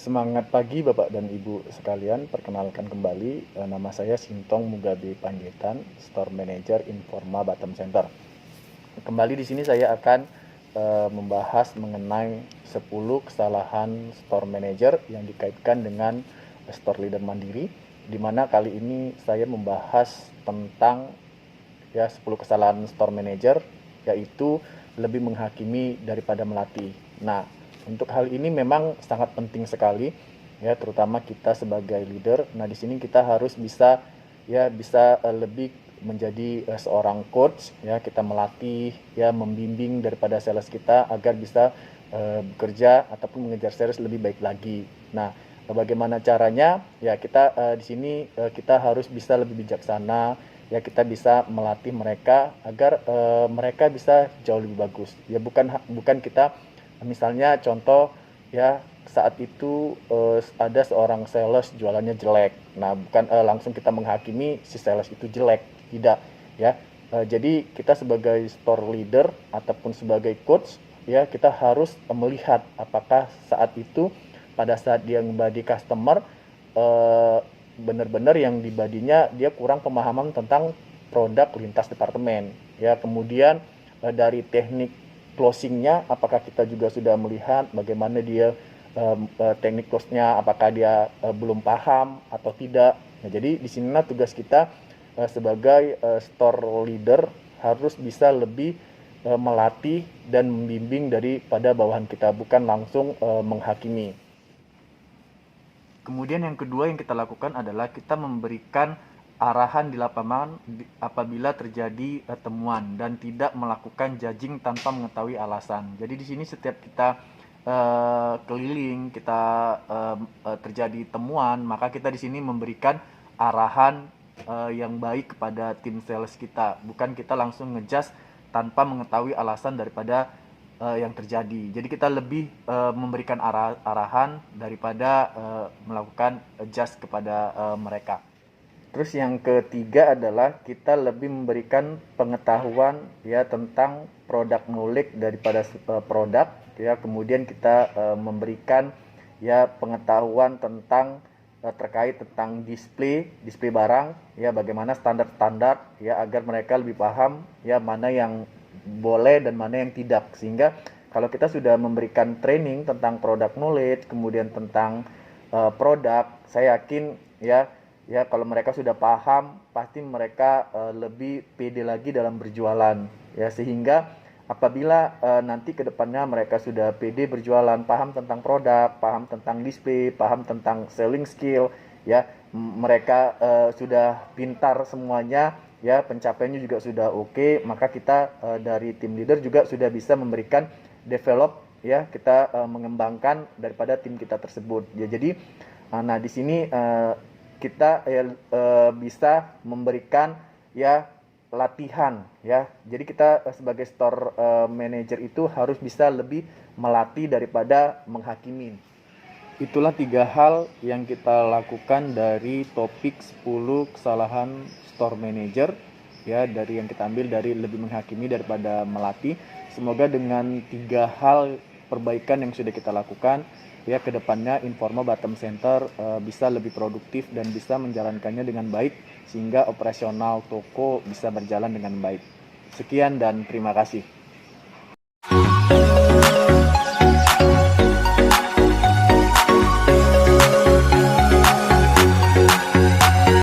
Semangat pagi Bapak dan Ibu sekalian, perkenalkan kembali, nama saya Sintong Mugabe Panjaitan, Store Manager Informa Batam Center. Kembali di sini saya akan membahas mengenai 10 kesalahan Store Manager yang dikaitkan dengan Store Leader Mandiri, di mana kali ini saya membahas tentang 10 kesalahan Store Manager, yaitu lebih menghakimi daripada melatih. Nah, untuk hal ini memang sangat penting sekali ya, terutama kita sebagai leader. Nah, di sini kita harus bisa lebih menjadi seorang coach ya, kita melatih ya, membimbing daripada sales kita agar bisa bekerja ataupun mengejar sales lebih baik lagi. Nah, bagaimana caranya? Ya, kita di sini kita harus bisa lebih bijaksana ya, kita bisa melatih mereka agar mereka bisa jauh lebih bagus. Ya, bukan kita misalnya contoh ya, saat itu ada seorang sales jualannya jelek. Nah, bukan langsung kita menghakimi si sales itu jelek, tidak ya. Jadi kita sebagai store leader ataupun sebagai coach ya, kita harus melihat apakah saat itu pada saat dia membadi customer benar-benar yang dibadinya dia kurang pemahaman tentang produk lintas departemen ya. Kemudian dari teknik closingnya, apakah kita juga sudah melihat bagaimana dia teknik close-nya, apakah dia belum paham atau tidak. Nah, jadi di sinilah tugas kita sebagai store leader harus bisa lebih melatih dan membimbing daripada bawahan kita, bukan langsung menghakimi. Kemudian yang kedua yang kita lakukan adalah kita memberikan arahan di lapangan apabila terjadi temuan dan tidak melakukan judging tanpa mengetahui alasan. Jadi di sini setiap kita keliling, kita terjadi temuan, maka kita di sini memberikan arahan yang baik kepada tim sales kita, bukan kita langsung ngejudge tanpa mengetahui alasan daripada yang terjadi. Jadi kita lebih memberikan arahan daripada melakukan adjust kepada mereka. Terus yang ketiga adalah kita lebih memberikan pengetahuan ya tentang produk knowledge daripada produk ya. Kemudian kita memberikan ya pengetahuan tentang terkait tentang display barang ya, bagaimana standar-standar ya, agar mereka lebih paham ya mana yang boleh dan mana yang tidak. Sehingga kalau kita sudah memberikan training tentang produk knowledge, kemudian tentang produk, saya yakin ya kalau mereka sudah paham, pasti mereka lebih pede lagi dalam berjualan ya. Sehingga apabila nanti ke depannya mereka sudah pede berjualan, paham tentang produk, paham tentang display, paham tentang selling skill ya, mereka sudah pintar semuanya ya, pencapaiannya juga sudah oke, maka kita dari tim leader juga sudah bisa memberikan develop ya, kita mengembangkan daripada tim kita tersebut ya. Jadi nah di sini kita bisa memberikan ya latihan ya. Jadi kita sebagai store manager itu harus bisa lebih melatih daripada menghakimi. Itulah 3 hal yang kita lakukan dari topik 10 kesalahan store manager ya, dari yang kita ambil dari lebih menghakimi daripada melatih. Semoga dengan 3 hal perbaikan yang sudah kita lakukan ya, kedepannya Informa Batam Center bisa lebih produktif dan bisa menjalankannya dengan baik, sehingga operasional toko bisa berjalan dengan baik. Sekian dan terima kasih.